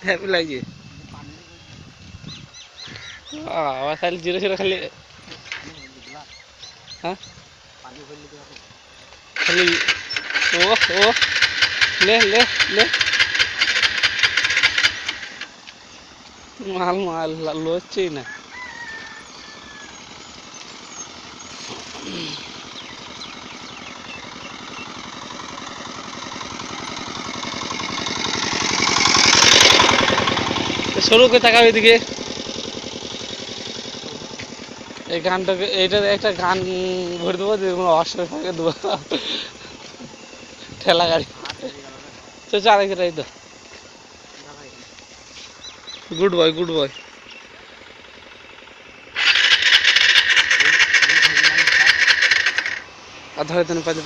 happy লাগছে আবার খালি জিরো ছিল খালি হ্যাঁ খালি ও ও লে লে লে মাল মাল লোচ্ছেই না সরুকে তাকাবে এদিকে এই গানটাকে এইটা একটা গান ভরে দেবো অষ্টকে দেবো ঠেলা গাড়ি তো চালাই সেটাই তো গুড বয় গুড বয় আর ধরে তেন পাঁচ